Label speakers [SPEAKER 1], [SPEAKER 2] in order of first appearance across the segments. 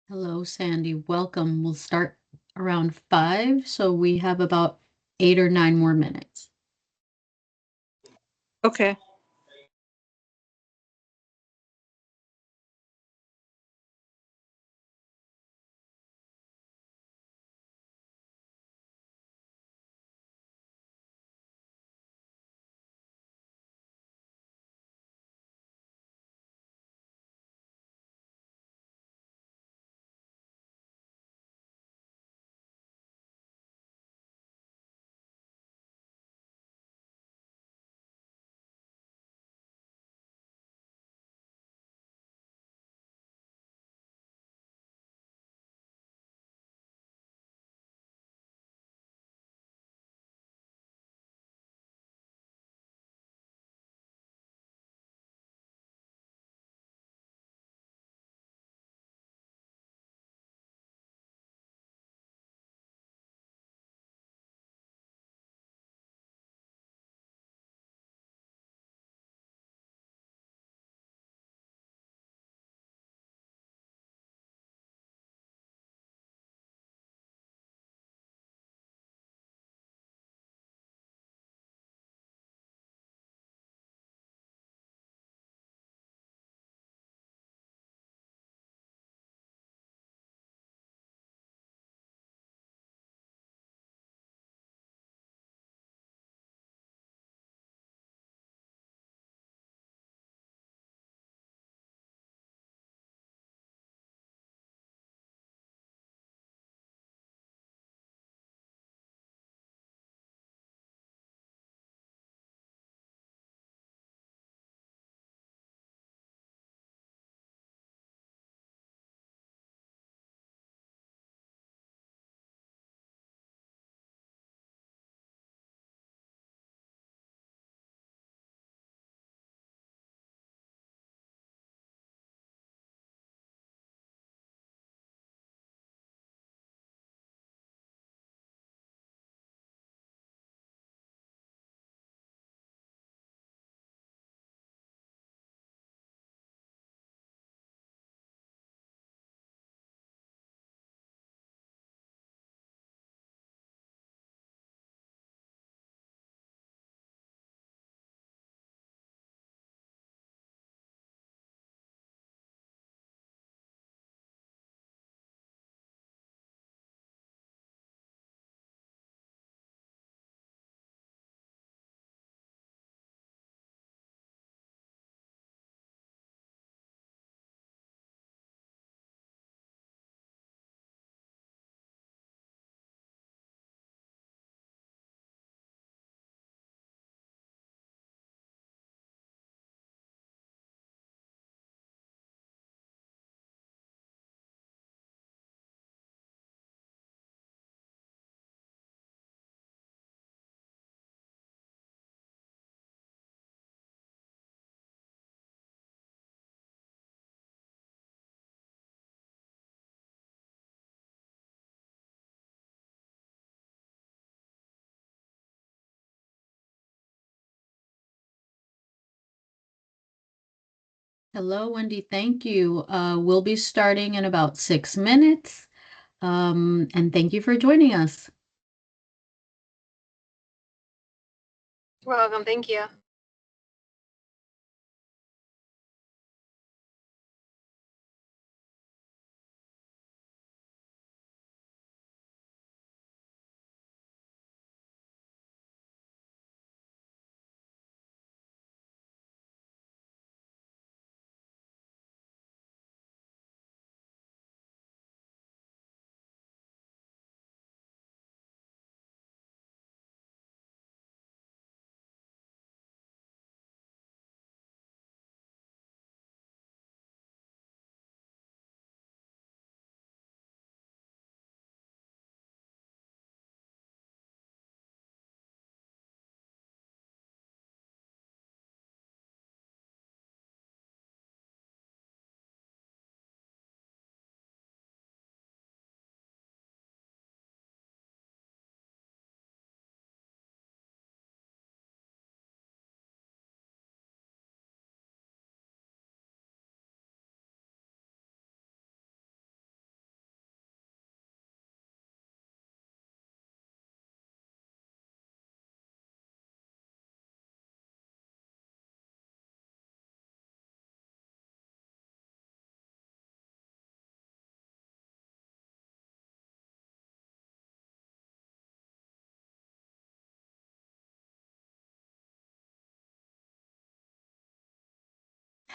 [SPEAKER 1] Hello, Sandy. Welcome. We'll start around 5, so we have about 8 or 9 more minutes.
[SPEAKER 2] Okay.
[SPEAKER 1] Hello, Wendy. Thank you. We'll be starting in about 6 minutes. And thank you for joining us.
[SPEAKER 3] You're welcome. Thank you.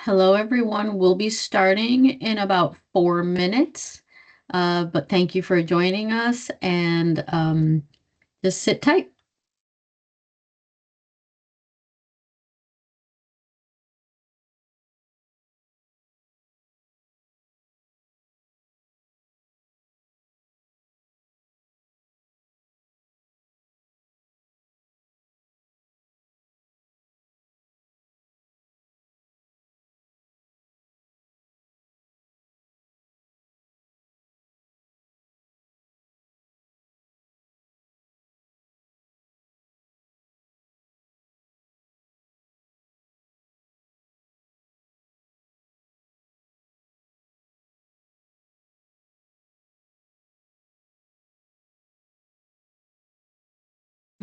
[SPEAKER 1] Hello, everyone. We'll be starting in about 4 minutes, but thank you for joining us and just sit tight.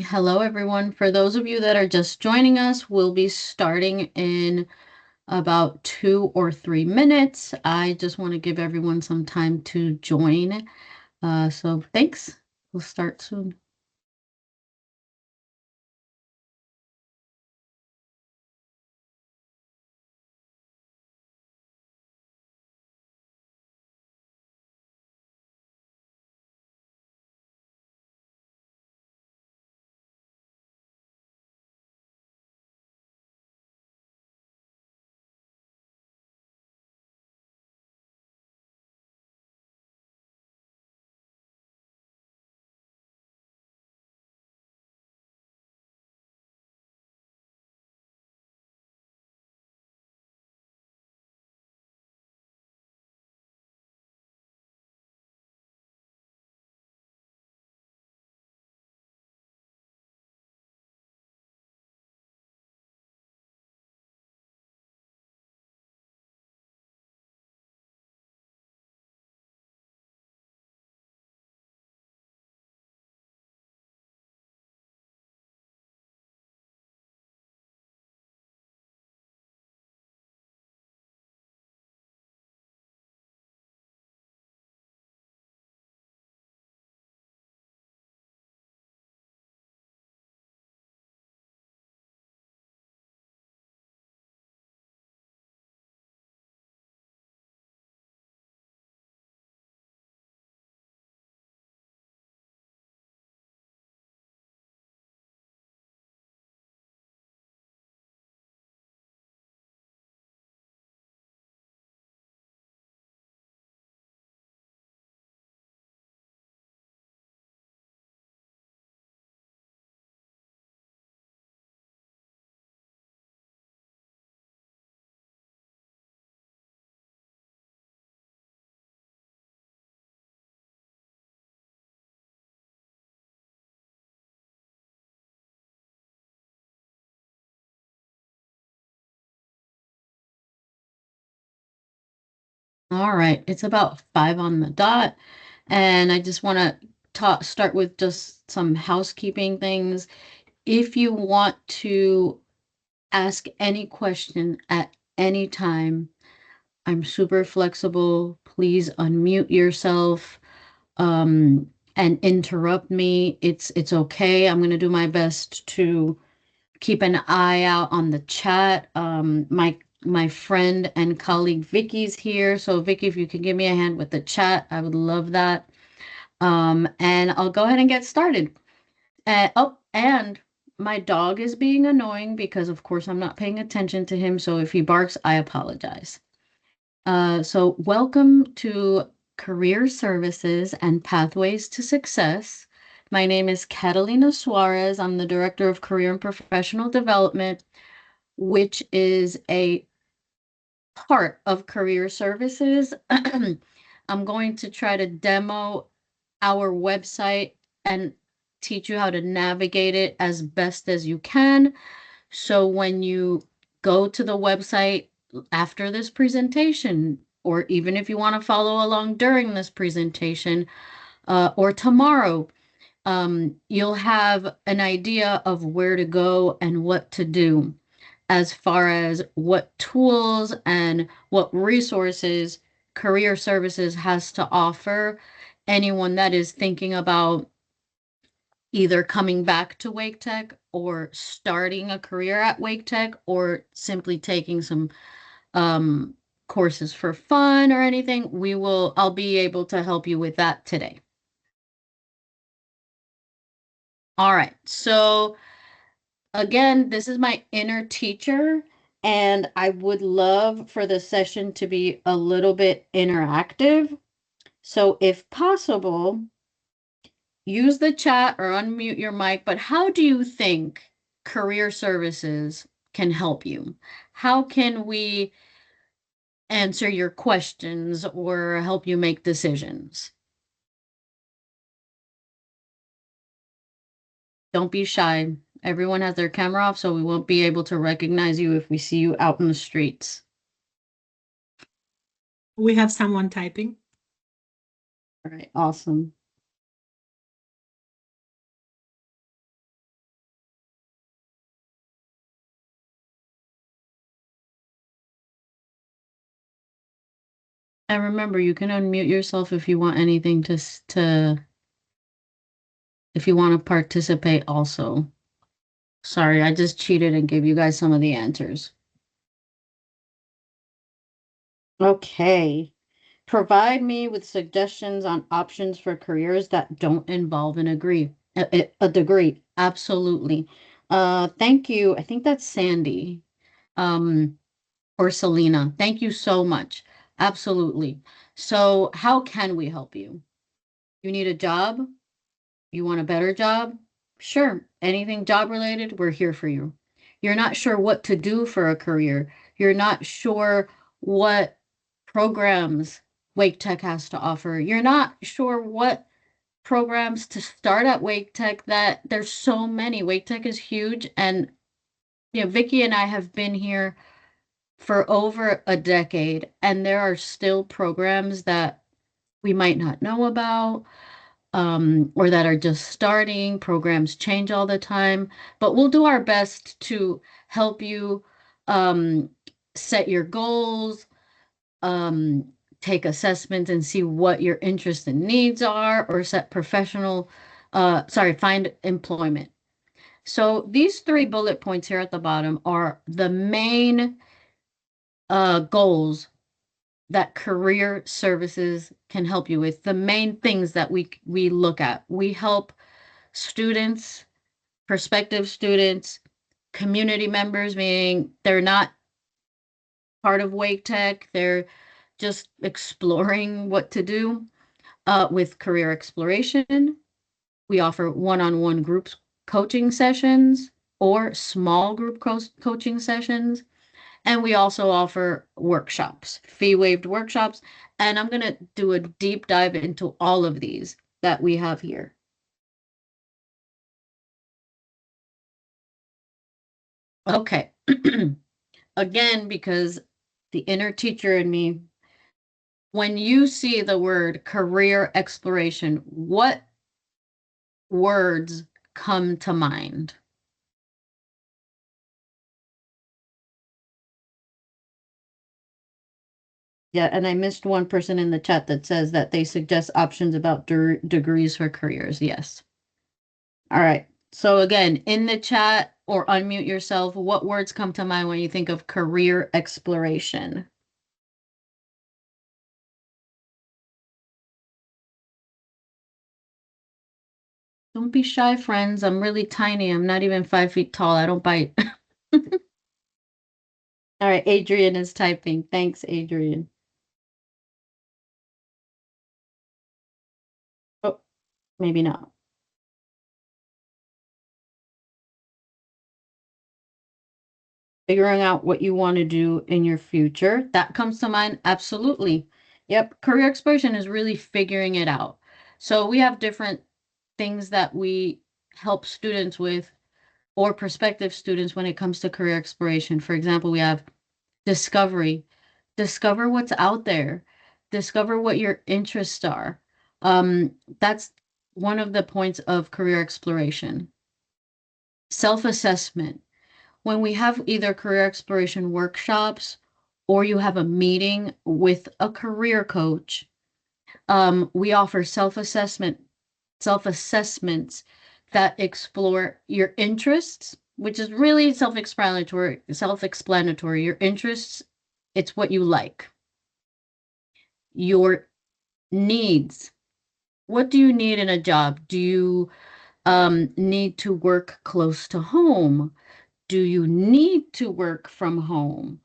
[SPEAKER 1] Hello, everyone. For those of you that are just joining us, we'll be starting in about 2 or 3 minutes. I just want to give everyone some time to join. So thanks. We'll start soon. All right, it's about 5 on the dot, and I just want to start with just some housekeeping things. If you want to ask any question at any time, I'm super flexible. Please unmute yourself and interrupt me. It's okay. I'm going to do my best to keep an eye out on the chat. My friend and colleague Vicky's here. So Vicky, if you can give me a hand with the chat, I would love that. And I'll go ahead and get started. And my dog is being annoying because of course I'm not paying attention to him. So if he barks, I apologize. So welcome to Career Services and Pathways to Success. My name is Catalina Suarez. I'm the Director of Career and Professional Development, which is a part of Career Services. I'm going to try to demo our website and teach you how to navigate it as best as you can. So when you go to the website after this presentation, or even if you want to follow along during this presentation, or tomorrow, you'll have an idea of where to go and what to do as far as what tools and what resources Career Services has to offer anyone that is thinking about either coming back to Wake Tech or starting a career at Wake Tech or simply taking some um, courses for fun or anything, I'll be able to help you with that today. All right. So again, this is my inner teacher, and I would love for the session to be a little bit interactive. So if possible, use the chat or unmute your mic, but how do you think career services can help you? How can we answer your questions or help you make decisions? Don't be shy. Everyone has their camera off, so we won't be able to recognize you if we see you out in the streets.
[SPEAKER 2] We have someone typing.
[SPEAKER 1] All right, awesome. And remember, you can unmute yourself if you want anything if you want to participate also. Sorry, I just cheated and gave you guys some of the answers. Okay. Provide me with suggestions on options for careers that don't involve a degree. Absolutely. Thank you. I think that's Sandy. Or Selena. Thank you so much. Absolutely. So, how can we help you? You need a job? You want a better job? Sure. Anything job related, we're here for you. You're not sure what to do for a career. You're not sure what programs Wake Tech has to offer. You're not sure what programs to start at Wake Tech, that there's so many. Wake Tech is huge. And, Vicky and I have been here for over a decade, and there are still programs that we might not know about, or that are just starting. Programs change all the time, but we'll do our best to help you um, set your goals, um, take assessments and see what your interests and needs are, or find employment. So these 3 bullet points here at the bottom are the main goals that career services can help you with. The main things that we look at. We help students, prospective students, community members, meaning they're not part of Wake Tech, they're just exploring what to do with career exploration. We offer one-on-one group coaching sessions or small group coaching sessions. And we also offer workshops, fee-waived workshops. And I'm going to do a deep dive into all of these that we have here. Okay. Again, because the inner teacher in me, when you see the word career exploration, what words come to mind? Yeah, and I missed one person in the chat that says that they suggest options about degrees for careers. Yes. All right. So again, in the chat or unmute yourself, what words come to mind when you think of career exploration? Don't be shy, friends. I'm really tiny. I'm not even 5 feet tall. I don't bite. All right, Adrian is typing. Thanks, Adrian. Oh, maybe not. Figuring out what you want to do in your future. That comes to mind. Absolutely. Yep. Career exploration is really figuring it out. So we have different things that we help students with, or prospective students, when it comes to career exploration. For example, we have discovery. Discover what's out there. Discover what your interests are. That's one of the points of career exploration. Self-assessment. When we have either career exploration workshops or you have a meeting with a career coach, we offer self-assessments that explore your interests, which is really self-explanatory, your interests It's what you like. Your needs. What do you need in a job? Do you need to work close to home? Do you need to work from home?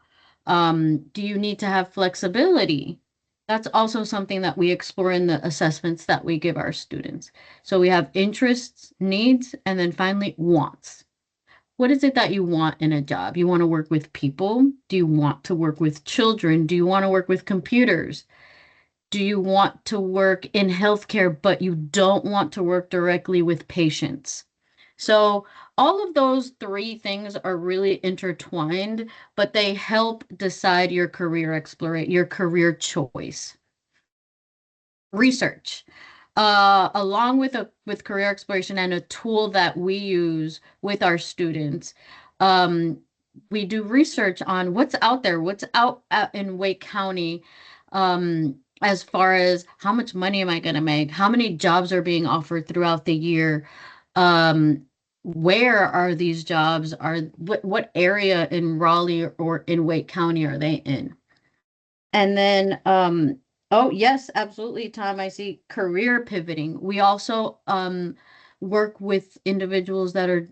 [SPEAKER 1] Do you need to have flexibility? That's also something that we explore in the assessments that we give our students. So we have interests, needs, and then finally wants. What is it that you want in a job? You want to work with people? Do you want to work with children? Do you want to work with computers? Do you want to work in healthcare, but you don't want to work directly with patients? So all of those three things are really intertwined, but they help decide your career exploration, your career choice. Research. Along with career exploration and a tool that we use with our students, we do research on what's out there, what's out in Wake County, as far as how much money am I going to make, how many jobs are being offered throughout the year, where are these jobs, are what area in Raleigh or in Wake County are they in? And then, oh yes, absolutely, Tom. I see career pivoting. We also work with individuals that are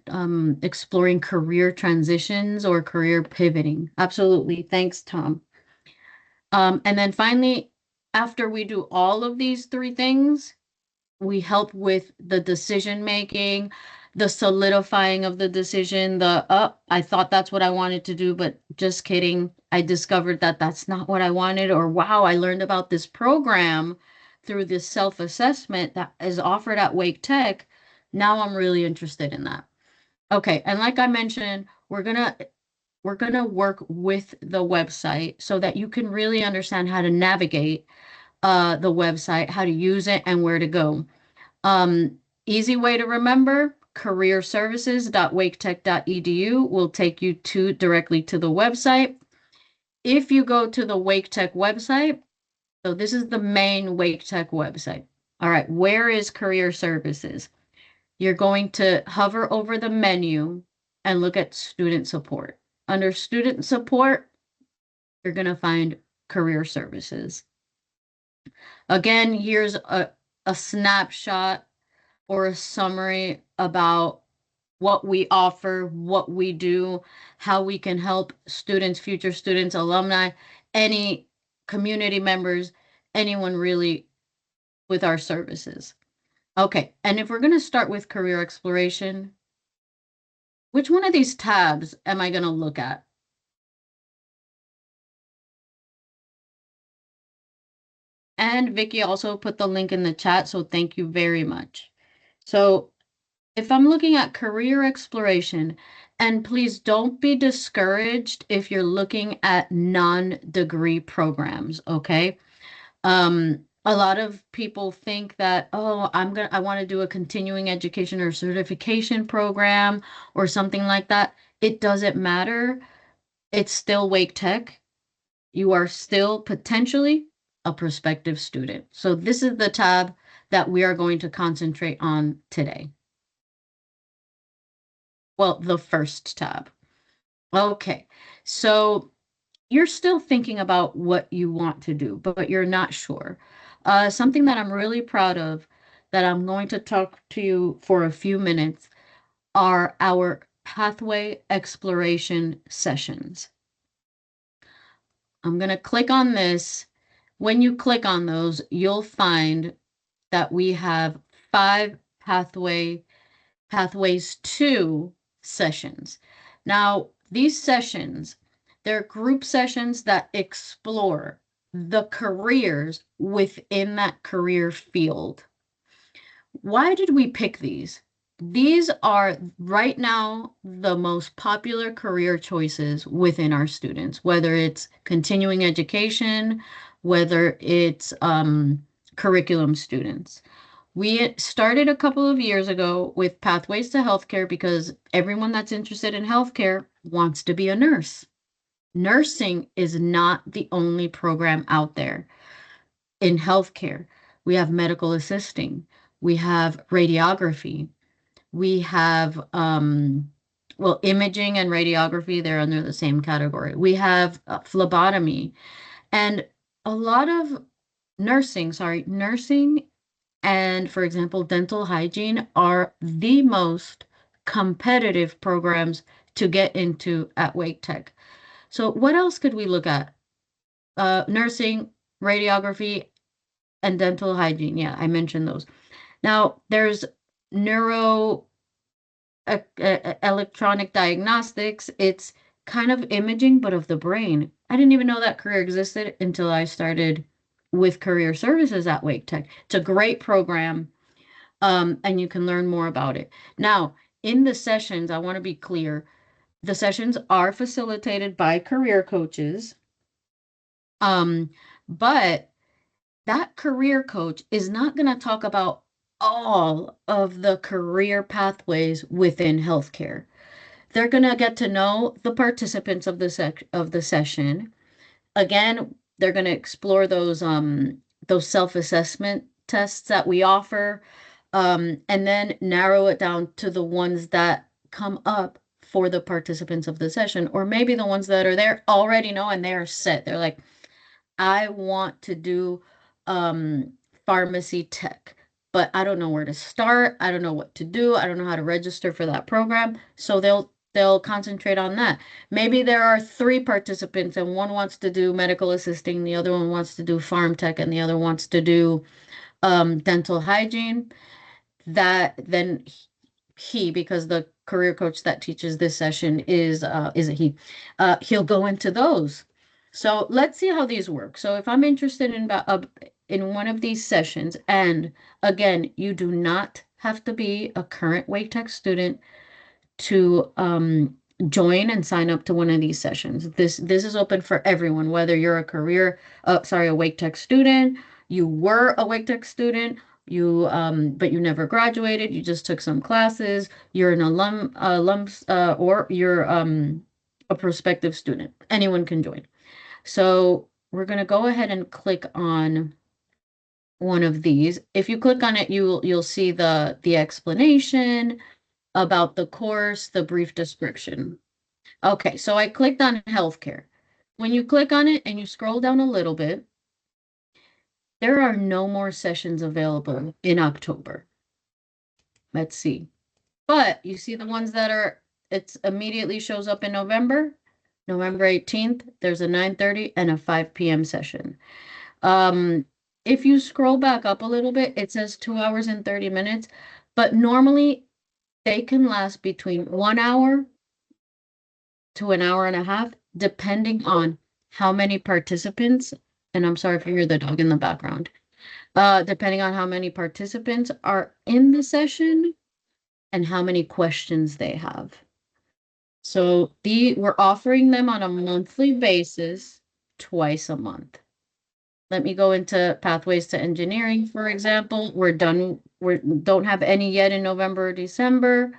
[SPEAKER 1] exploring career transitions or career pivoting. Absolutely. Thanks, Tom. And then finally, after we do all of these three things, we help with the decision making, the solidifying of the decision, I thought that's what I wanted to do, but just kidding. I discovered that that's not what I wanted, or wow, I learned about this program through this self-assessment that is offered at Wake Tech. Now I'm really interested in that. Okay, and like I mentioned, we're gonna work with the website so that you can really understand how to navigate the website, how to use it, and where to go. Easy way to remember, careerservices.waketech.edu will take you directly to the website. If you go to the Wake Tech website, so this is the main Wake Tech website. All right, where is career services? You're going to hover over the menu and look at student support. Under student support, you're going to find career services. Again, here's a snapshot or a summary about what we offer, what we do, how we can help students, future students, alumni, any community members, anyone really with our services. Okay, and if we're going to start with career exploration, which one of these tabs am I going to look at? And Vicky also put the link in the chat, so thank you very much. So if I'm looking at career exploration, and please don't be discouraged if you're looking at non-degree programs, okay? A lot of people think that, oh, I want to do a continuing education or certification program or something like that. It doesn't matter. It's still Wake Tech. You are still potentially a prospective student. So this is the tab that we are going to concentrate on today. Well, the first tab. Okay, so you're still thinking about what you want to do, but you're not sure. Something that I'm really proud of that I'm going to talk to you for a few minutes are our pathway exploration sessions. I'm going to click on this. When you click on those, you'll find that we have 5 pathways 2 sessions. Now, these sessions, they're group sessions that explore the careers within that career field. Why did we pick these? These are right now the most popular career choices within our students, whether it's continuing education, whether it's curriculum students. We started a couple of years ago with Pathways to Healthcare because everyone that's interested in healthcare wants to be a nurse. Nursing is not the only program out there in healthcare. We have medical assisting, we have radiography, we have well, imaging and radiography, they're under the same category. We have phlebotomy and a lot of nursing and, for example, dental hygiene are the most competitive programs to get into at Wake Tech. So what else could we look at? Nursing, radiography, and dental hygiene. Yeah, I mentioned those. Now, there's neuro electronic diagnostics. It's kind of imaging, but of the brain. I didn't even know that career existed until I started with career services at Wake Tech. It's a great program, and you can learn more about it. Now, in the sessions, I want to be clear, the sessions are facilitated by career coaches, but that career coach is not going to talk about all of the career pathways within healthcare. They're going to get to know the participants of the session. Again, they're going to explore those self-assessment tests that we offer, and then narrow it down to the ones that come up for the participants of the session, or maybe the ones that are there already know and they're set. They're like, I want to do um, pharmacy tech, but I don't know where to start. I don't know what to do. I don't know how to register for that program. So they'll concentrate on that. Maybe there are three participants and one wants to do medical assisting, the other one wants to do farm tech, and the other wants to do dental hygiene. That then he, because the career coach that teaches this session is a he, he'll go into those. So let's see how these work. So if I'm interested in one of these sessions, and again, you do not have to be a current Wake Tech student to join and sign up to one of these sessions. This is open for everyone, whether you're a Wake Tech student, you were a Wake Tech student, but you never graduated, you just took some classes, you're an or you're a prospective student. Anyone can join. So we're going to go ahead and click on one of these. If you click on it, you'll see the explanation about the course, the brief description. Okay, so I clicked on healthcare. When you click on it and you scroll down a little bit, there are no more sessions available in October. Let's see. But you see the ones that it immediately shows up in November, November 18th, there's a 9:30 and a 5 p.m. session. If you scroll back up a little bit, it says 2 hours and 30 minutes, but normally they can last between 1 hour to an hour and a half, depending on how many participants, and I'm sorry if you hear the dog in the background, depending on how many participants are in the session and how many questions they have. So we're offering them on a monthly basis, twice a month. Let me go into Pathways to Engineering, for example. We don't have any yet in November or December,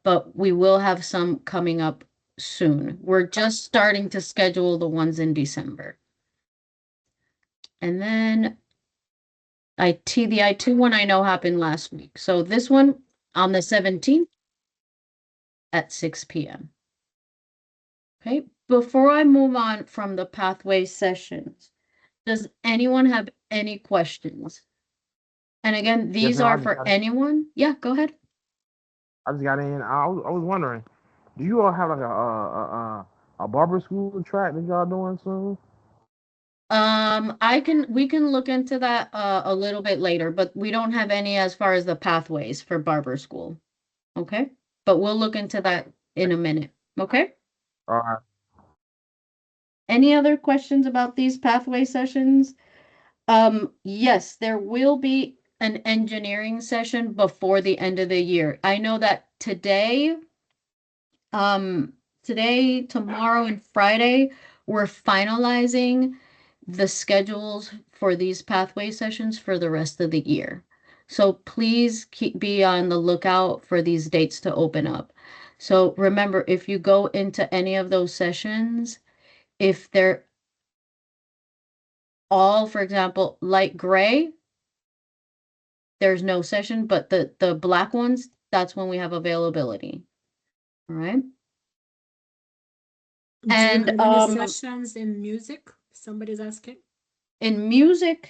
[SPEAKER 1] but we will have some coming up soon. We're just starting to schedule the ones in December. And then the IT one I know happened last week. So this one on the 17th at 6 p.m. Okay, before I move on from the pathway sessions, does anyone have any questions? And again, these are for anyone. Yeah, go ahead.
[SPEAKER 4] I just got in. I was wondering, do you all have like a barber school track that y'all doing soon?
[SPEAKER 1] We can look into that a little bit later, but we don't have any as far as the pathways for barber school. Okay? But we'll look into that in a minute. Okay?
[SPEAKER 4] All right.
[SPEAKER 1] Any other questions about these pathway sessions? Yes, there will be an engineering session before the end of the year. I know that today, tomorrow, and Friday, we're finalizing the schedules for these pathway sessions for the rest of the year. So please be on the lookout for these dates to open up. So remember, if you go into any of those sessions, if they're all, for example, light gray, there's no session, but the black ones, that's when we have availability. All right.
[SPEAKER 2] Do
[SPEAKER 1] And,
[SPEAKER 2] you have any sessions in music? Somebody's asking.
[SPEAKER 1] In music,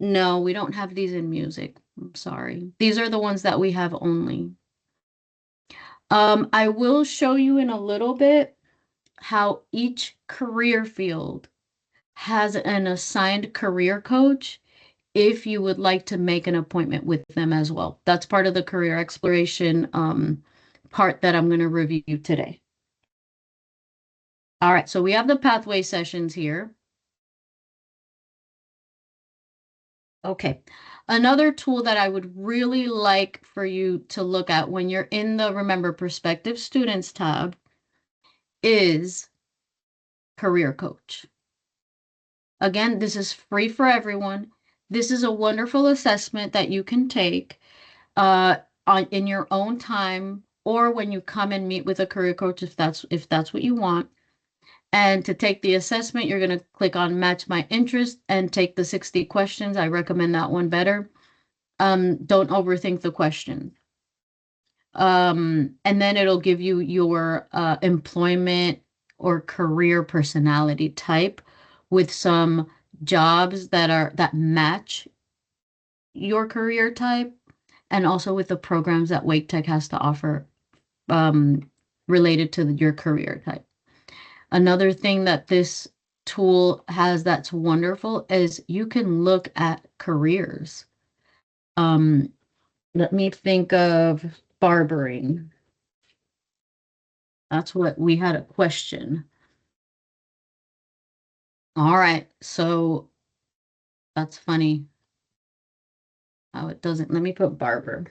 [SPEAKER 1] no, we don't have these in music. I'm sorry. These are the ones that we have only. I will show you in a little bit how each career field has an assigned career coach if you would like to make an appointment with them as well. That's part of the career exploration part that I'm going to review today. All right, so we have the pathway sessions here. Okay, another tool that I would really like for you to look at when you're in the Remember Prospective Students tab is Career Coach. Again, this is free for everyone. This is a wonderful assessment that you can take in your own time, or when you come and meet with a career coach, if that's what you want. And to take the assessment, you're going to click on Match My Interest and take the 60 questions. I recommend that one better. Don't overthink the question. And then it'll give you your employment or career personality type with some jobs that match your career type, and also with the programs that Wake Tech has to offer related to your career type. Another thing that this tool has that's wonderful is you can look at careers. Let me think of barbering. That's what we had a question. All right, so that's funny how it doesn't. Let me put barber.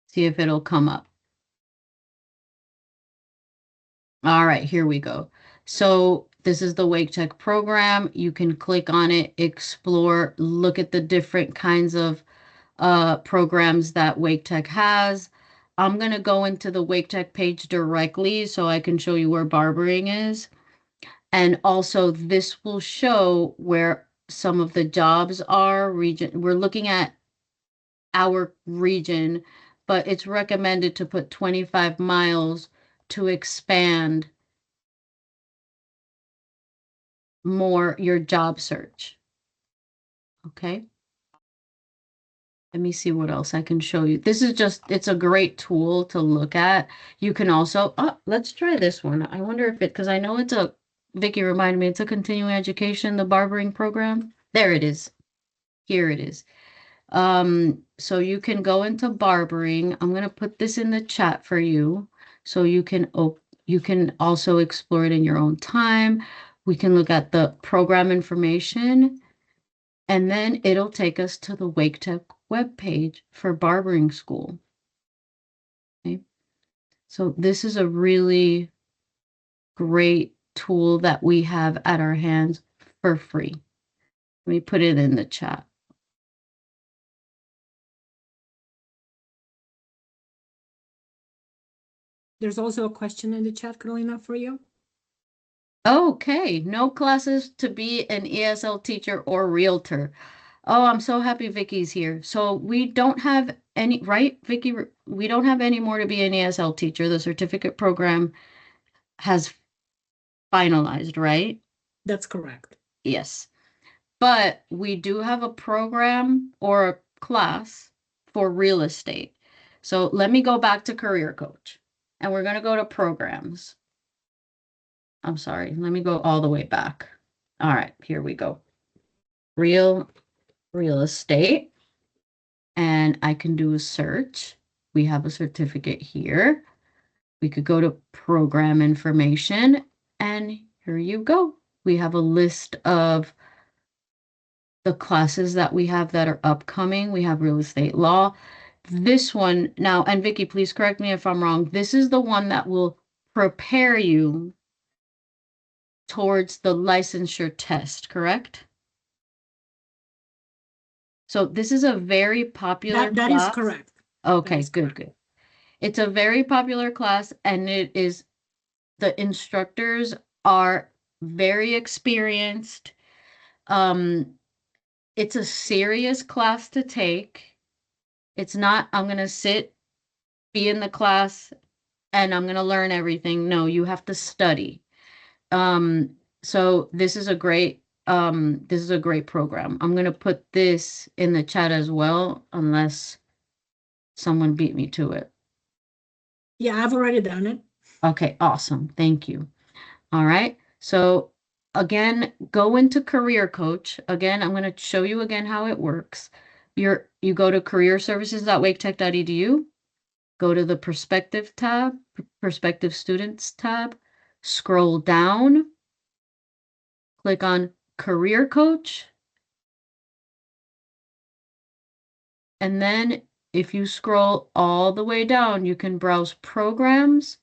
[SPEAKER 1] See if it'll come up. All right, here we go. So this is the Wake Tech program. You can click on it, explore, look at the different kinds of programs that Wake Tech has. I'm going to go into the Wake Tech page directly so I can show you where barbering is. And also this will show where some of the jobs are. We're looking at our region, but it's recommended to put 25 miles to expand more your job search. Okay. Let me see what else I can show you. This is it's a great tool to look at. You can also, let's try this one. I wonder if because I know Vicky reminded me, it's a continuing education, the barbering program. There it is. Here it is. So you can go into barbering. I'm going to put this in the chat for you so you can also explore it in your own time. We can look at the program information, and then it'll take us to the Wake Tech webpage for barbering school. Okay. So this is a really great tool that we have at our hands for free. Let me put it in the chat.
[SPEAKER 2] There's also a question in the chat, Carolina, for you.
[SPEAKER 1] Okay, no classes to be an ESL teacher or realtor. Oh, I'm so happy Vicky's here. So we don't have any, right, Vicky? We don't have any more to be an ESL teacher. The certificate program has finalized, right?
[SPEAKER 2] That's correct.
[SPEAKER 1] Yes. But we do have a program or a class for real estate. So let me go back to Career Coach, and we're going to go to programs. I'm sorry. Let me go all the way back. All right, here we go. Real estate. And I can do a search. We have a certificate here. We could go to program information, and here you go. We have a list of the classes that we have that are upcoming. We have real estate law. This one now, and Vicky, please correct me if I'm wrong. This is the one that will prepare you towards the licensure test, correct? So this is a very popular class.
[SPEAKER 2] That is correct.
[SPEAKER 1] Okay, good. It's a very popular class, and the instructors are very experienced. It's a serious class to take. It's not, I'm going to sit be in the class and I'm going to learn everything. No, you have to study. So this is a great program. I'm going to put this in the chat as well, unless someone beat me to it.
[SPEAKER 2] Yeah, I've already done it.
[SPEAKER 1] Okay, awesome. Thank you. All right. So again, go into Career Coach. Again, I'm going to show you again how it works. You go to careerservices.waketech.edu, go to the Perspective tab, Perspective Students tab, scroll down, click on Career Coach, and then if you scroll all the way down, you can browse programs,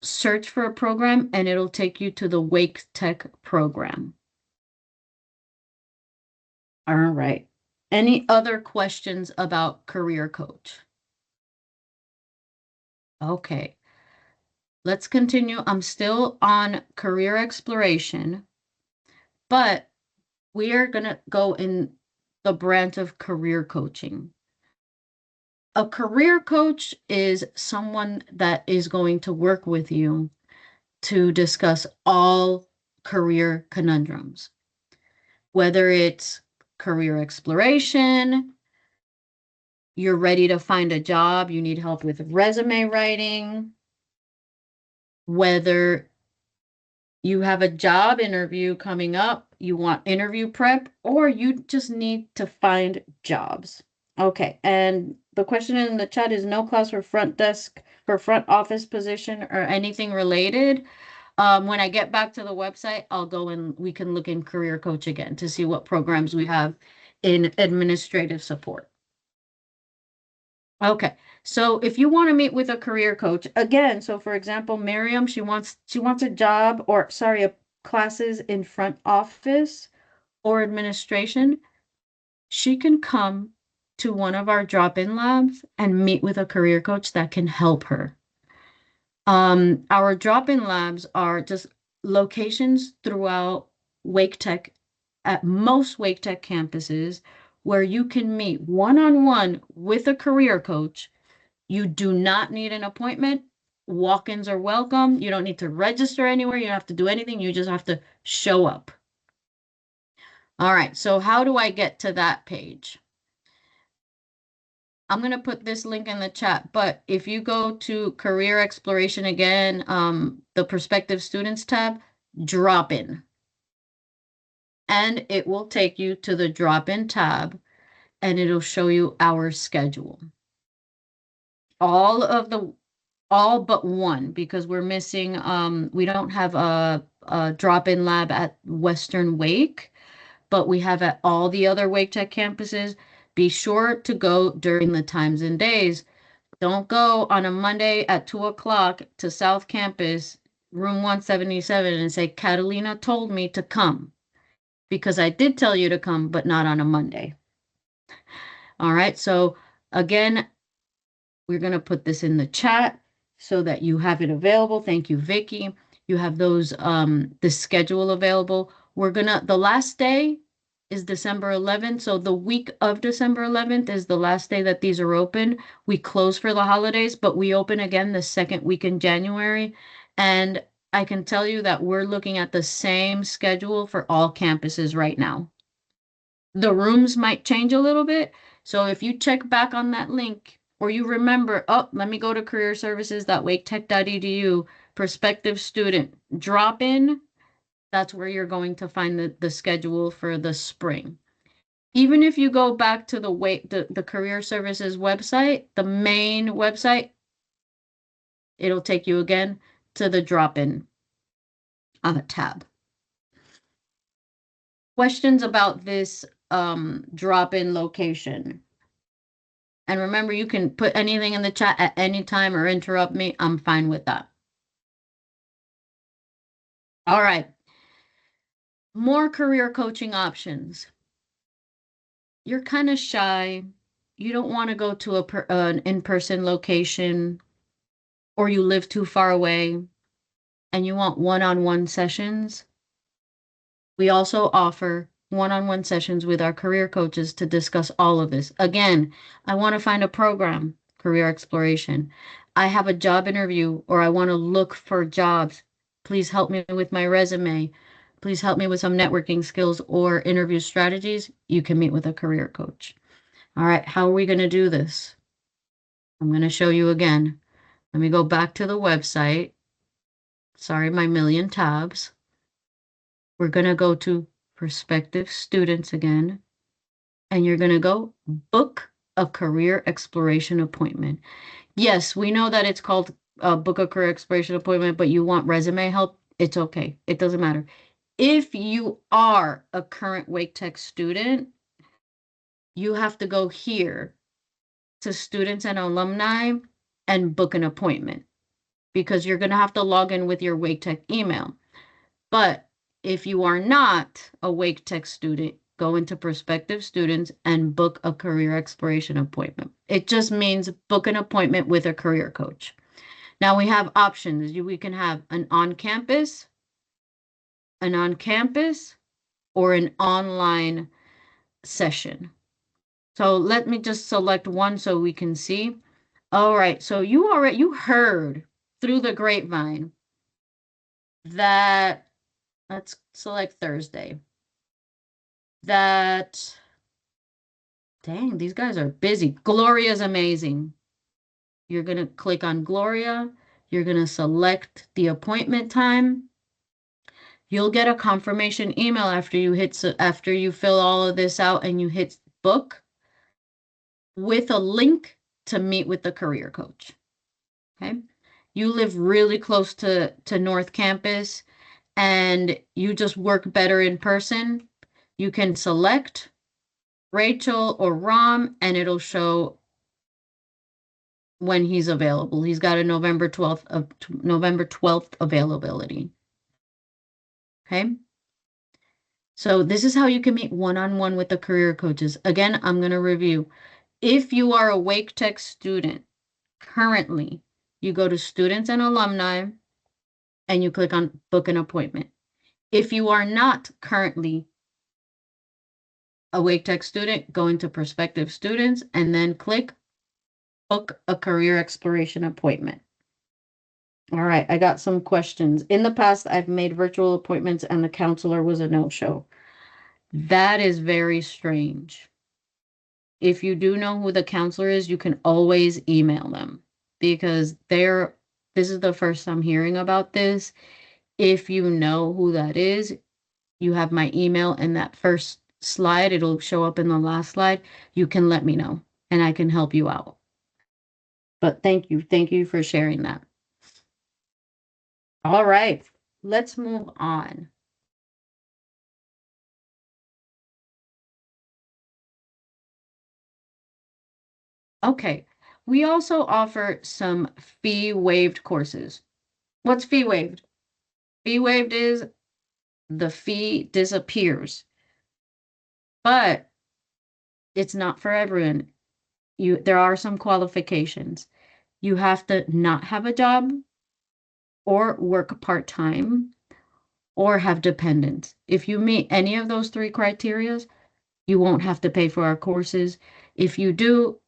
[SPEAKER 1] search for a program, and it'll take you to the Wake Tech program. All right. Any other questions about Career Coach? Okay. Let's continue. I'm still on career exploration, but we are going to go in the branch of career coaching. A career coach is someone that is going to work with you to discuss all career conundrums, whether it's career exploration, you're ready to find a job, you need help with resume writing, whether you have a job interview coming up, you want interview prep, or you just need to find jobs. Okay, and the question in the chat is no class for front desk, for front office position or anything related. When I get back to the website, I'll go and we can look in Career Coach again to see what programs we have in administrative support. Okay, so if you want to meet with a career coach, again, so for example, Miriam, she wants a job or sorry, classes in front office or administration. She can come to one of our drop-in labs and meet with a career coach that can help her. Our drop-in labs are just locations throughout Wake Tech, at most Wake Tech campuses, where you can meet one-on-one with a career coach. You do not need an appointment. Walk-ins are welcome. You don't need to register anywhere. You don't have to do anything. You just have to show up. All right, so how do I get to that page? I'm going to put this link in the chat, but if you go to career exploration again, the Prospective Students tab, drop in. And it will take you to the drop in tab and it'll show you our schedule. All but one, because we're missing, we don't have a drop-in lab at Western Wake, but we have at all the other Wake Tech campuses. Be sure to go during the times and days. Don't go on a Monday at 2 o'clock to South Campus, room 177, and say, Catalina told me to come, because I did tell you to come, but not on a Monday. All right, so again, we're going to put this in the chat so that you have it available. Thank you, Vicky. You have those, the schedule available. The last day is December 11th. So the week of December 11th is the last day that these are open. We close for the holidays, but we open again the second week in January. And I can tell you that we're looking at the same schedule for all campuses right now. The rooms might change a little bit. So if you check back on that link, or you remember, oh, let me go to careerservices.waketech.edu, prospective student, drop in, that's where you're going to find the schedule for the spring. Even if you go back to the Career Services website, the main website, it'll take you again to the drop-in tab. Questions about this drop-in location? And remember, you can put anything in the chat at any time or interrupt me. I'm fine with that. All right. More career coaching options. You're kind of shy. You don't want to go to an in-person location, or you live too far away and you want one-on-one sessions. We also offer one-on-one sessions with our career coaches to discuss all of this. Again, I want to find a program. career exploration. I have a job interview or I want to look for jobs. Please help me with my resume. Please help me with some networking skills or interview strategies. You can meet with a career coach. All right, how are we going to do this? I'm going to show you again. Let me go back to the website. Sorry, my million tabs. We're going to go to prospective students again, and you're going to go book a career exploration appointment. Yes, we know that it's called book a career exploration appointment, but you want resume help, it's okay. It doesn't matter. If you are a current Wake Tech student, you have to go here to students and alumni and book an appointment because you're going to have to log in with your Wake Tech email. But if you are not a Wake Tech student, go into prospective students and book a career exploration appointment. It just means book an appointment with a career coach. Now we have options. We can have an on-campus, or an online session. So let me just select one so we can see. All right, so you heard through the grapevine that, let's select Thursday, that, dang, these guys are busy. Gloria's amazing. You're going to click on Gloria. You're going to select the appointment time. You'll get a confirmation email after you fill all of this out and you hit book with a link to meet with the career coach. Okay. You live really close to North Campus and you just work better in person. You can select Rachel or Ram and it'll show when he's available. He's got a November 12th availability. Okay. So this is how you can meet one-on-one with the career coaches. Again, I'm going to review. If you are a Wake Tech student currently, you go to students and alumni and you click on book an appointment. If you are not currently a Wake Tech student, go into prospective students and then click book a career exploration appointment. All right, I got some questions. In the past, I've made virtual appointments and the counselor was a no-show. That is very strange. If you do know who the counselor is, you can always email them because this is the first time hearing about this. If you know who that is, you have my email in that first slide. It'll show up in the last slide. You can let me know and I can help you out. But thank you. Thank you for sharing that. All right, let's move on. Okay, we also offer some fee waived courses. What's fee waived? Fee waived is the fee disappears, but it's not for everyone. There are some qualifications. You have to not have a job or work part-time or have dependents. If you meet any of those three criteria, you won't have to pay for our courses. If you do,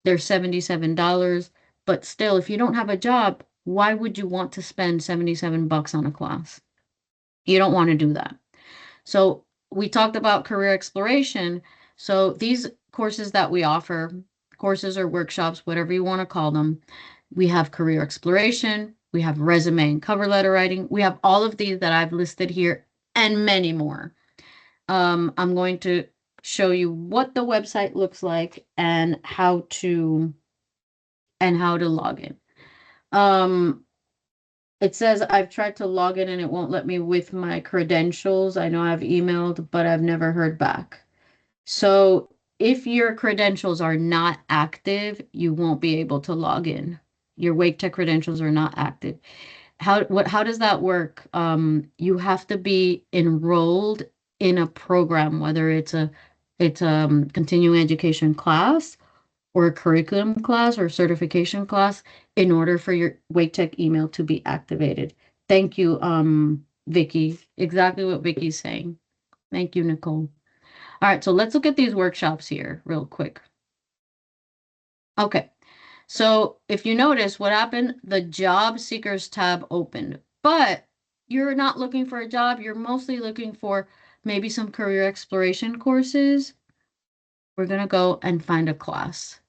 [SPEAKER 1] they're $77, but still, if you don't have a job, why would you want to spend $77 on a class? You don't want to do that. So we talked about career exploration. So these courses that we offer, courses or workshops, whatever you want to call them, we have career exploration, we have resume and cover letter writing, we have all of these that I've listed here and many more. I'm going to show you what the website looks like and how to log in. It says I've tried to log in and it won't let me with my credentials. I know I've emailed, but I've never heard back. So if your credentials are not active, you won't be able to log in. Your Wake Tech credentials are not active. How does that work? You have to be enrolled in a program, whether it's a continuing education class or a curriculum class or certification class in order for your Wake Tech email to be activated. Thank you, Vicky. Exactly what Vicky's saying. Thank you, Nicole. All right, so let's look at these workshops here real quick. Okay, So if you notice what happened, the job seekers tab opened, but you're not looking for a job. You're mostly looking for maybe some career exploration courses. We're going to go and find a class.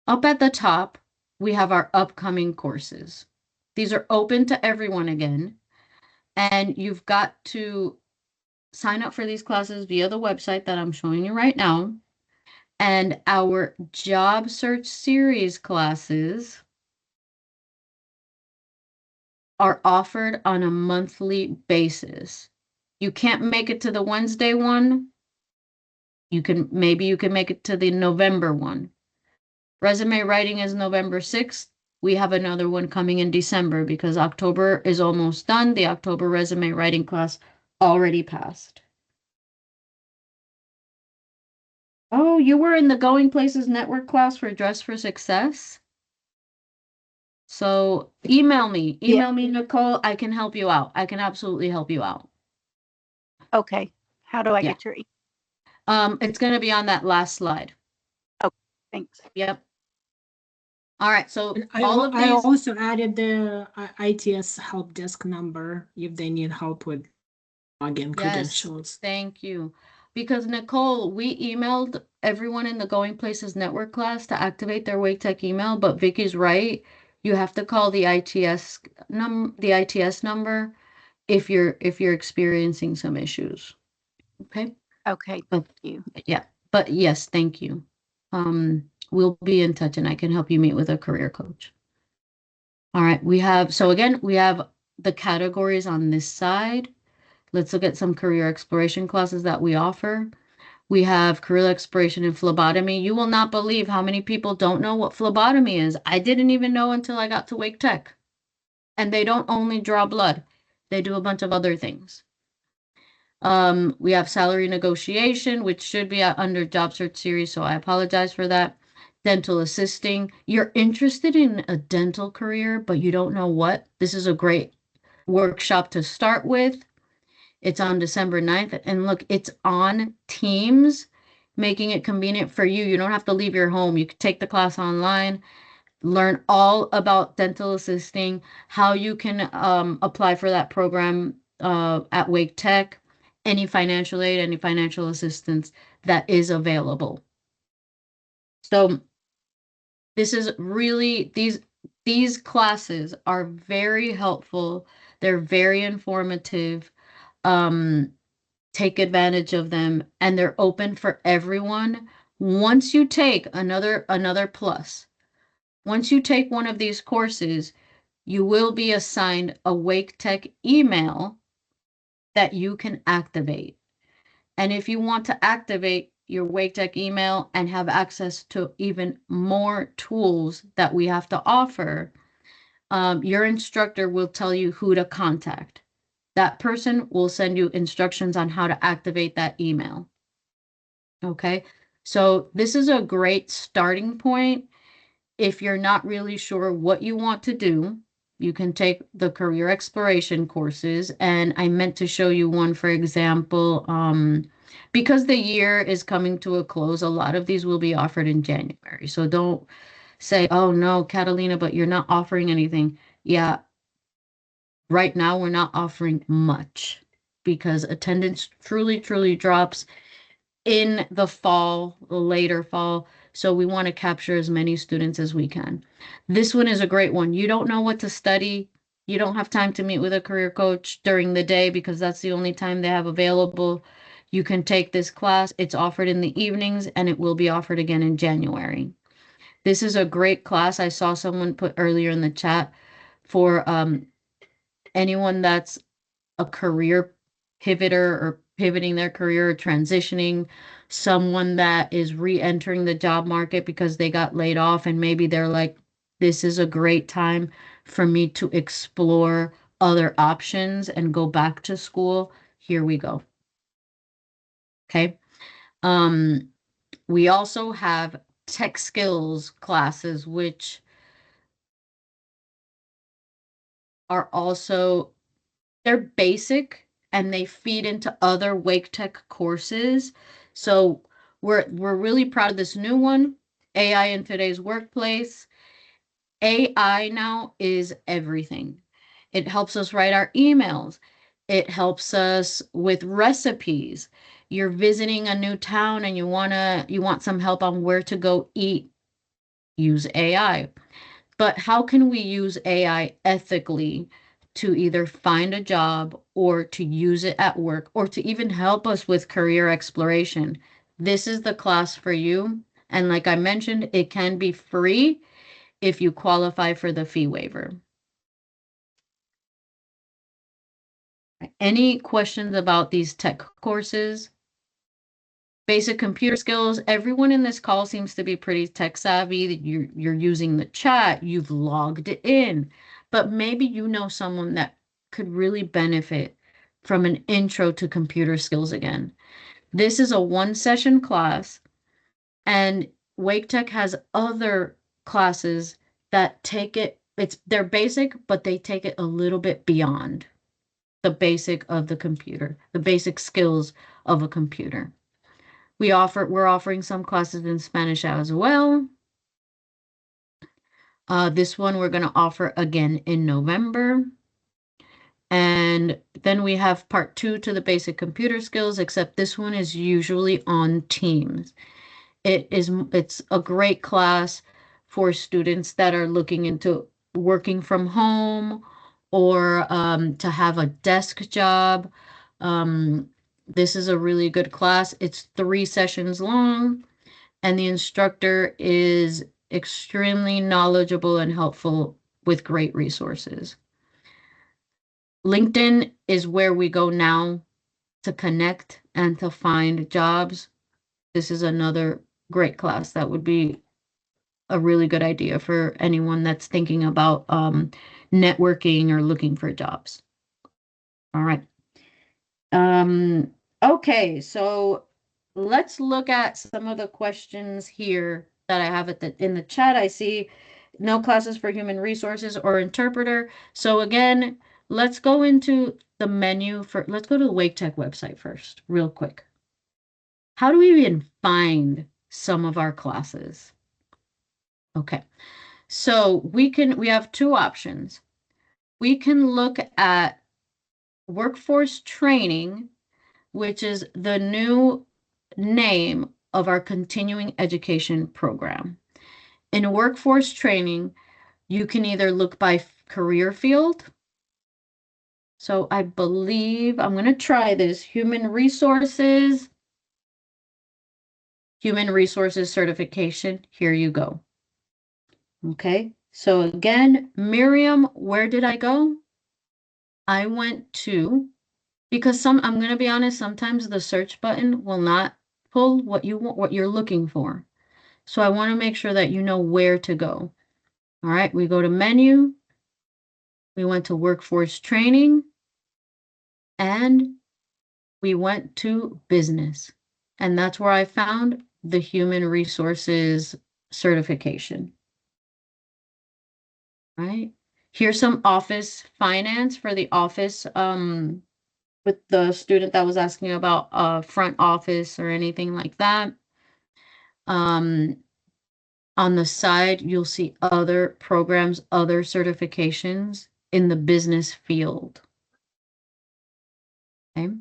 [SPEAKER 1] Up at the top, we have our upcoming courses. These are open to everyone again, and you've got to sign up for these classes via the website that I'm showing you right now. And our job search series classes are offered on a monthly basis. You can't make it to the Wednesday one. Maybe you can make it to the November one. Resume writing is November 6th. We have another one coming in December because October is almost done. The October resume writing class already passed. Oh, you were in the Going Places Network class for Dress for Success? So email me, Nicole. I can help you out. I can absolutely help you out.
[SPEAKER 5] Okay. How do I
[SPEAKER 1] Yeah.
[SPEAKER 5] get your
[SPEAKER 1] It's going to be on that last slide.
[SPEAKER 5] thanks?
[SPEAKER 1] Yep. All right. So
[SPEAKER 2] And
[SPEAKER 1] all of
[SPEAKER 2] I
[SPEAKER 1] these.
[SPEAKER 2] also added the ITS help desk number if they need help with login credentials.
[SPEAKER 1] Thank you. Because Nicole, we emailed everyone in the Going Places Network class to activate their Wake Tech email, but Vicky's right. You have to call the ITS number if you're experiencing some issues. Okay?
[SPEAKER 5] Okay,
[SPEAKER 1] Oh.
[SPEAKER 5] thank you.
[SPEAKER 1] Yeah. But yes, thank you. We'll be in touch and I can help you meet with a career coach. All right, we have the categories on this side. Let's look at some career exploration classes that we offer. We have career exploration in phlebotomy. You will not believe how many people don't know what phlebotomy is. I didn't even know until I got to Wake Tech. And they don't only draw blood. They do a bunch of other things. We have salary negotiation, which should be under job search series, so I apologize for that. Dental assisting. You're interested in a dental career, but you don't know what. This is a great workshop to start with. It's on December 9th. And look, it's on Teams, making it convenient for you. You don't have to leave your home. You can take the class online, learn all about dental assisting, how you can apply for that program at Wake Tech, any financial aid, any financial assistance that is available. So this is really, these classes are very helpful. They're very informative. Take advantage of them, and they're open for everyone. Once you take another plus, once you take one of these courses, you will be assigned a Wake Tech email that you can activate. And if you want to activate your Wake Tech email and have access to even more tools that we have to offer, your instructor will tell you who to contact. That person will send you instructions on how to activate that email. Okay, so this is a great starting point. If you're not really sure what you want to do, you can take the career exploration courses. And I meant to show you one, for example, because the year is coming to a close, a lot of these will be offered in January. So don't say, oh no, Catalina, but you're not offering anything. Yeah, right now we're not offering much because attendance truly drops in the fall, the later fall. So we want to capture as many students as we can. This one is a great one. You don't know what to study. You don't have time to meet with a career coach during the day because that's the only time they have available. You can take this class. It's offered in the evenings and it will be offered again in January. This is a great class. I saw someone put earlier in the chat for anyone that's a career pivoter or pivoting their career or transitioning, someone that is re-entering the job market because they got laid off and maybe they're like, this is a great time for me to explore other options and go back to school. Here we go. Okay. We also have tech skills classes, which are also, they're basic and they feed into other Wake Tech courses. So we're really proud of this new one. AI in today's workplace. AI now is everything. It helps us write our emails. It helps us with recipes. You're visiting a new town and you want some help on where to go eat. Use AI. But how can we use AI ethically to either find a job or to use it at work or to even help us with career exploration? This is the class for you. And like I mentioned, it can be free if you qualify for the fee waiver. Any questions about these tech courses? Basic computer skills. Everyone in this call seems to be pretty tech savvy. You're using the chat, you've logged it in, but maybe you know someone that could really benefit from an intro to computer skills again. This is a 1-session class, and Wake Tech has other classes that take it, they're basic, but they take it a little bit beyond the basic of the computer, the basic skills of a computer. We're offering some classes in Spanish as well. This one we're going to offer again in November. And then we have part 2 to the basic computer skills, except this one is usually on Teams. It's a great class for students that are looking into working from home or to have a desk job. This is a really good class. It's 3 sessions long, and the instructor is extremely knowledgeable and helpful with great resources. LinkedIn is where we go now to connect and to find jobs. This is another great class that would be a really good idea for anyone that's thinking about networking or looking for jobs. All right. Okay, so let's look at some of the questions here that I have in the chat. I see no classes for human resources or interpreter. So again, let's go into the menu let's go to the Wake Tech website first, real quick. How do we even find some of our classes? Okay, so we have 2 options. We can look at workforce training, which is the new name of our continuing education program. In workforce training, you can either look by career field. So I believe I'm going to try this. Human resources certification. Here you go. Okay. So again, Miriam, where did I go? I went to, because I'm going to be honest, sometimes the search button will not pull what you want, what you're looking for. So I want to make sure that you know where to go. All right, we go to menu. We went to workforce training, and we went to business. And that's where I found the human resources certification. All right. Here's some office finance for the office with the student that was asking about front office or anything like that. On the side, you'll see other programs, other certifications in the business field. Okay.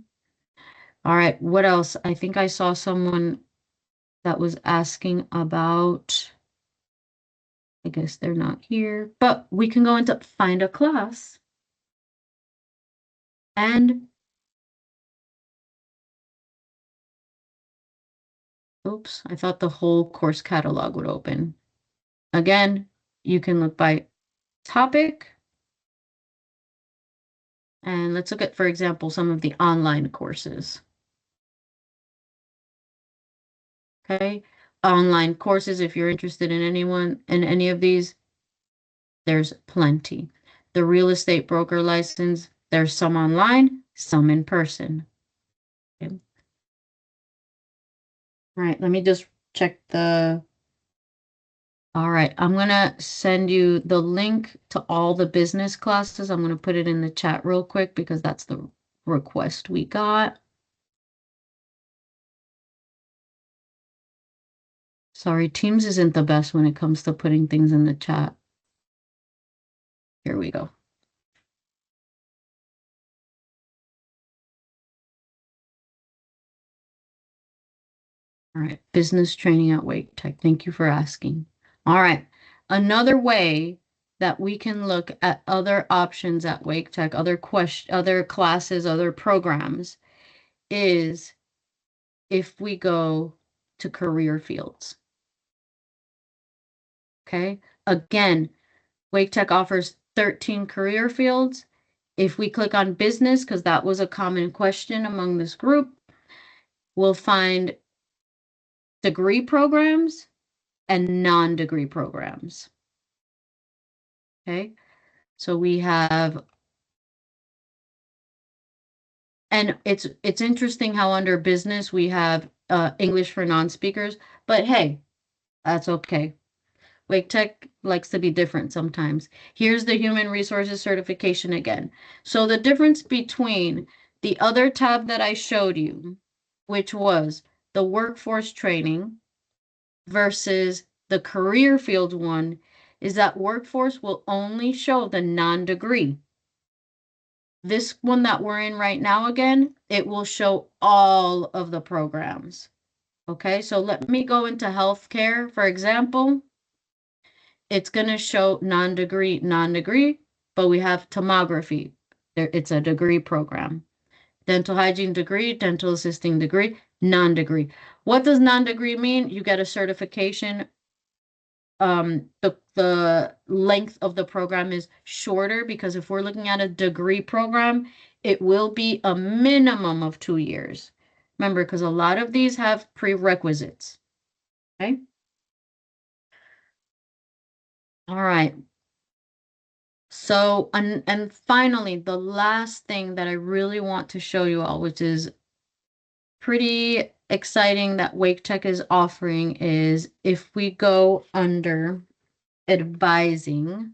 [SPEAKER 1] All right. What else? I think I saw someone that was asking about, I guess they're not here, but we can go into find a class. And oops, I thought the whole course catalog would open. Again, you can look by topic. And let's look at, for example, some of the online courses. Okay, online courses, if you're interested in any of these, there's plenty. The real estate broker license, there's some online, some in person. Okay. All right, let me just check the. All right, I'm gonna send you the link to all the business classes. I'm gonna put it in the chat real quick because that's the request we got. Sorry, Teams isn't the best when it comes to putting things in the chat. Here we go. All right, business training at Wake Tech. Thank you for asking. All right, another way that we can look at other options at Wake Tech, other classes, other programs, is if we go to career fields. Okay, again, Wake Tech offers 13 career fields. If we click on business, because that was a common question among this group, we'll find degree programs and non-degree programs. Okay, so we have, and it's interesting how under business we have English for non-speakers, but hey, that's okay. Wake Tech likes to be different sometimes. Here's the human resources certification again. So the difference between the other tab that I showed you, which was the workforce training versus the career field one, is that workforce will only show the non-degree. This one that we're in right now, again, it will show all of the programs. Okay, so let me go into healthcare, for example. It's going to show non-degree, but we have tomography. It's a degree program. Dental hygiene degree, dental assisting degree, non-degree. What does non-degree mean? You get a certification. The length of the program is shorter because if we're looking at a degree program, it will be a minimum of 2 years. Remember, because a lot of these have prerequisites. Okay. All right. So, and finally, the last thing that I really want to show you all, which is pretty exciting that Wake Tech is offering, is if we go under advising,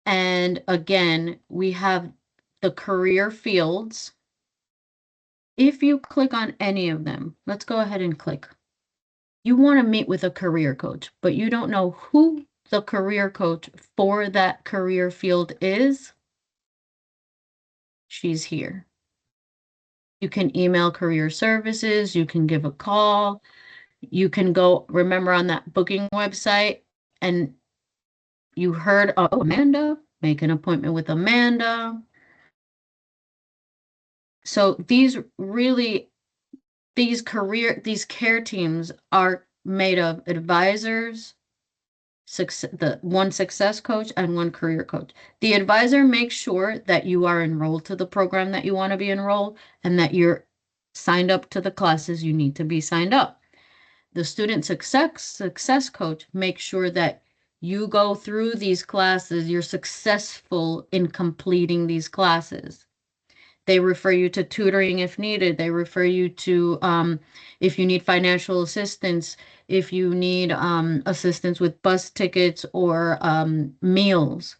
[SPEAKER 1] and again, we have the career fields. If you click on any of them, let's go ahead and click. You want to meet with a career coach, but you don't know who the career coach for that career field is. She's here. You can email career services, you can give a call, you can go, remember on that booking website, and you heard, oh, Amanda, make an appointment with Amanda. So these care teams are made of advisors, the one success coach and one career coach. The advisor makes sure that you are enrolled to the program that you want to be enrolled and that you're signed up to the classes you need to be signed up. The student success coach makes sure that you go through these classes, you're successful in completing these classes. They refer you to tutoring if needed. They refer you to, if you need financial assistance, if you need assistance with bus tickets or meals.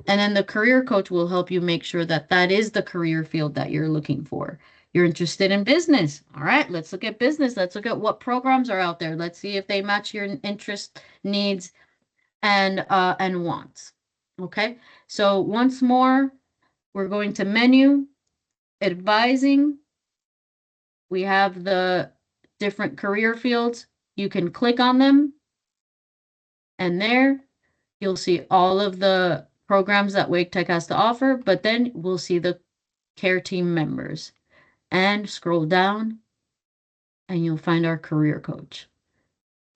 [SPEAKER 1] And then the career coach will help you make sure that that is the career field that you're looking for. You're interested in business. All right, let's look at business. Let's look at what programs are out there. Let's see if they match your interest, needs, and wants. Okay, so once more, we're going to menu. Advising, we have the different career fields. You can click on them, and there you'll see all of the programs that Wake Tech has to offer, but then we'll see the care team members. And scroll down, and you'll find our career coach.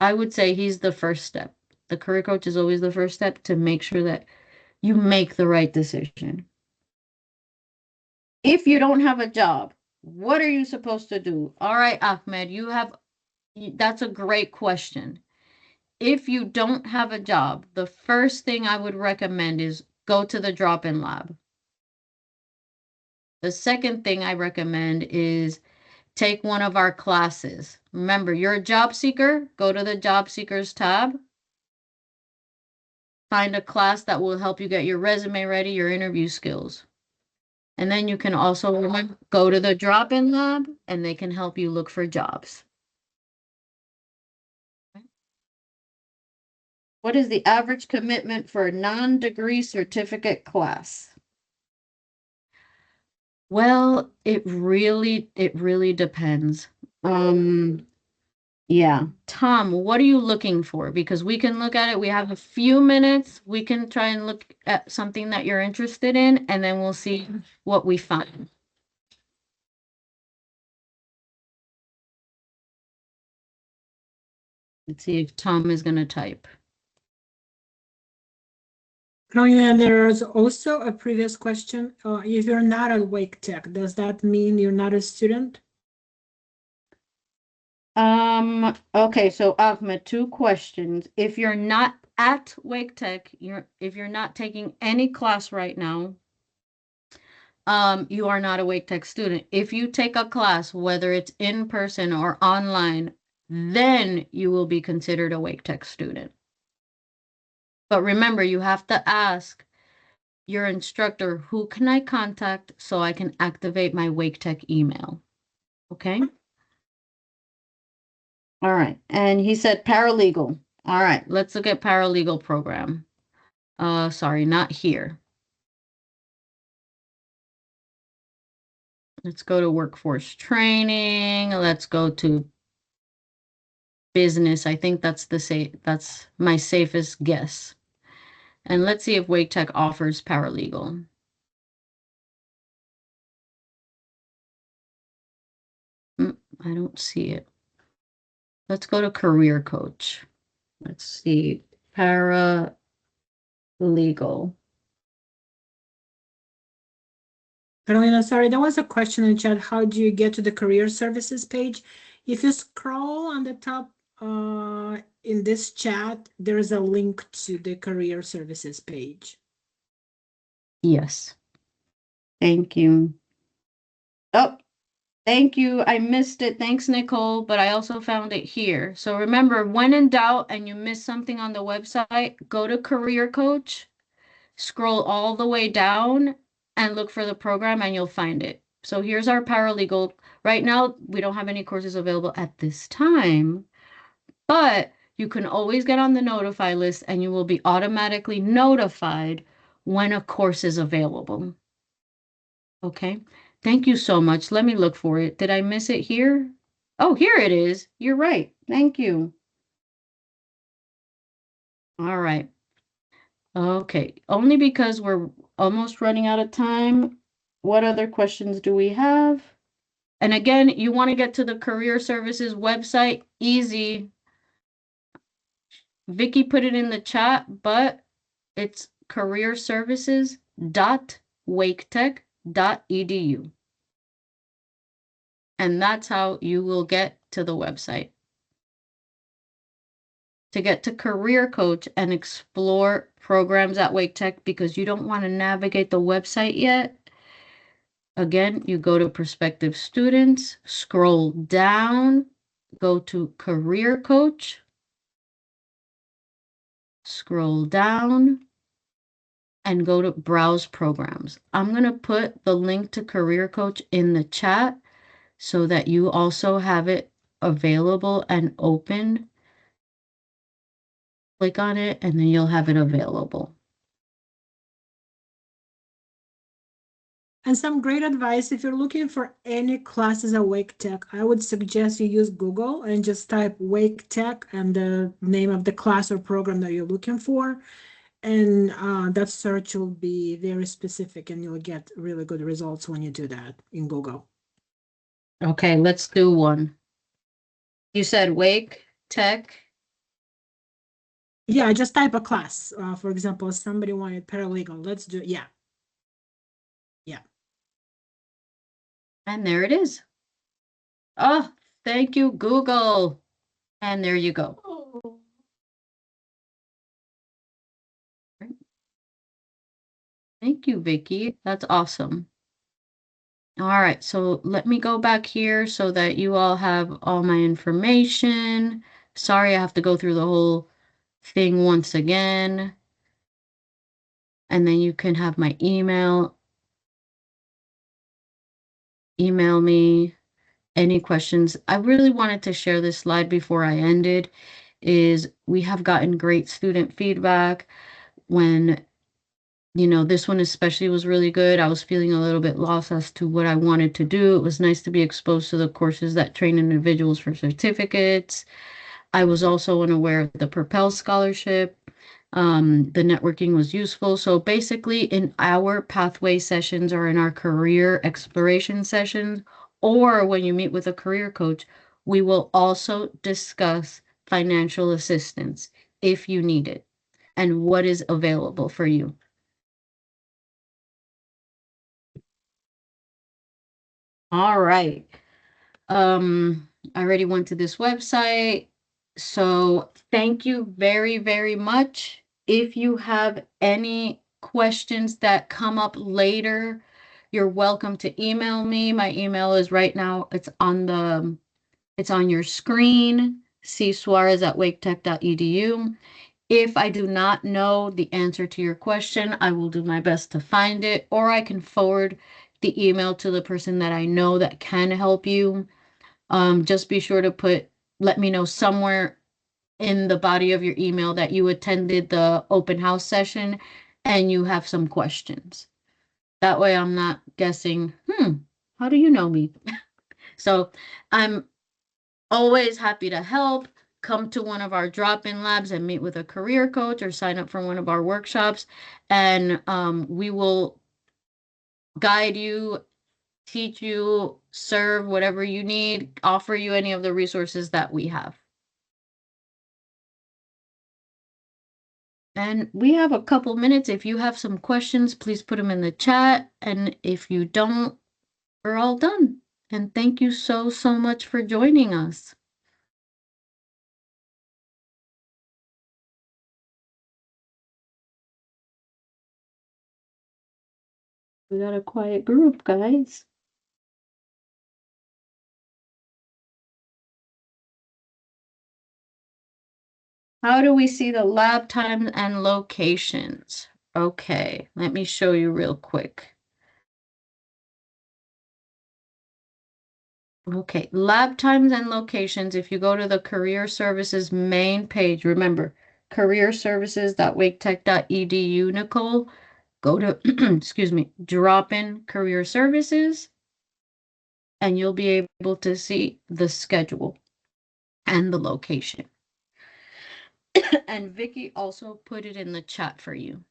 [SPEAKER 1] I would say he's the first step. The career coach is always the first step to make sure that you make the right decision. If you don't have a job, what are you supposed to do? All right, Ahmed, that's a great question. If you don't have a job, the first thing I would recommend is go to the drop-in lab. The second thing I recommend is take one of our classes. Remember, you're a job seeker, go to the job seekers tab. Find a class that will help you get your resume ready, your interview skills. And then you can also go to the drop-in lab and they can help you look for jobs. What is the average commitment for a non-degree certificate class? Well, it really depends. Yeah. Tom, what are you looking for? Because we can look at it. We have a few minutes. We can try and look at something that you're interested in, and then we'll see what we find. Let's see if Tom is going to type.
[SPEAKER 2] Carolina, there's also a previous question. If you're not at Wake Tech, does that mean you're not a student?
[SPEAKER 1] Okay, so Ahmed, 2 questions. If you're not at Wake Tech, if you're not taking any class right now, you are not a Wake Tech student. If you take a class, whether it's in person or online, then you will be considered a Wake Tech student. But remember, you have to ask your instructor, who can I contact so I can activate my Wake Tech email? Okay? All right. And he said paralegal. All right, let's look at paralegal program. Sorry, not here. Let's go to workforce training. Let's go to business. I think that's that's my safest guess. And let's see if Wake Tech offers paralegal. I don't see it. Let's go to career coach. Let's see, paralegal.
[SPEAKER 2] Carolina, sorry, there was a question in chat. How do you get to the career services page? If you scroll on the top in this chat, there is a link to the career services page.
[SPEAKER 1] Yes. Thank you. Oh, thank you. I missed it. Thanks, Nicole, but I also found it here. So remember, when in doubt and you miss something on the website, go to Career Coach, scroll all the way down and look for the program and you'll find it. So here's our paralegal. Right now, we don't have any courses available at this time, but you can always get on the notify list and you will be automatically notified when a course is available. Okay, thank you so much. Let me look for it. Did I miss it here? Oh, here it is. You're right. Thank you. All right. Okay, only because we're almost running out of time. What other questions do we have? And again, you want to get to the career services website, easy. Vicky put it in the chat, but it's careerservices.waketech.edu. And that's how you will get to the website. To get to Career Coach and explore programs at Wake Tech because you don't want to navigate the website yet. Again, you go to prospective students, scroll down, go to Career Coach, scroll down, and go to Browse Programs. I'm going to put the link to Career Coach in the chat so that you also have it available and open. Click on it, and then you'll have it available.
[SPEAKER 2] And some great advice, if you're looking for any classes at Wake Tech, I would suggest you use Google and just type Wake Tech and the name of the class or program that you're looking for. And that search will be very specific and you'll get really good results when you do that in Google.
[SPEAKER 1] Okay, let's do one. You said Wake Tech.
[SPEAKER 2] Yeah, just type a class. For example, somebody wanted paralegal. Let's do, yeah. Yeah.
[SPEAKER 1] And there it is. Oh, thank you, Google. And there you go. Thank you, Vicky. That's awesome. All right, so let me go back here so that you all have all my information. Sorry, I have to go through the whole thing once again. And then you can have my email. Email me any questions. I really wanted to share this slide before I ended. is we have gotten great student feedback when, this one especially was really good. I was feeling a little bit lost as to what I wanted to do. It was nice to be exposed to the courses that train individuals for certificates. I was also unaware of the Propel Scholarship. The networking was useful. So basically, in our pathway sessions or in our career exploration sessions, or when you meet with a career coach, we will also discuss financial assistance if you need it and what is available for you. All right. I already went to this website. So thank you very, very much. If you have any questions that come up later, you're welcome to email me. My email is right now, it's on your screen, csuarez@waketech.edu. If I do not know the answer to your question, I will do my best to find it, or I can forward the email to the person that I know that can help you. Just be sure to let me know somewhere in the body of your email that you attended the open house session and you have some questions. That way I'm not guessing, how do you know me? So I'm always happy to help. Come to one of our drop-in labs and meet with a career coach or sign up for one of our workshops, and we will guide you, teach you, serve whatever you need, offer you any of the resources that we have. And we have a couple minutes. If you have some questions, please put them in the chat. And if you don't, we're all done. And thank you so, so much for joining us. We got a quiet group, guys. How do we see the lab times and locations? Okay, let me show you real quick. Okay, lab times and locations. If you go to the Career Services main page, remember, careerservices.waketech.edu, Nicole, go to, excuse me, drop in Career Services, and you'll be able to see the schedule and the location. And Vicky also put it in the chat for you.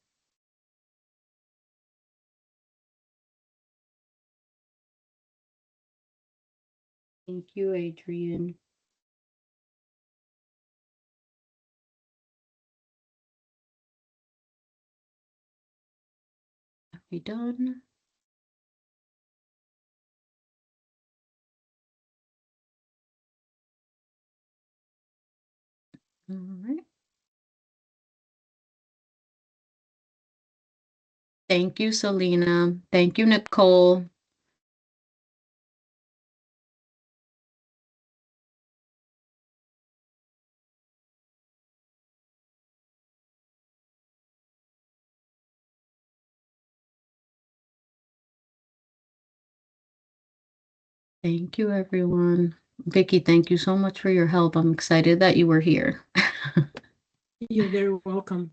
[SPEAKER 1] Thank you, Adrian. Are we done? All right. Thank you, Selena. Thank you, Nicole. Thank you, everyone. Vicky, thank you so much for your help. I'm excited that you were here.
[SPEAKER 2] You're very welcome.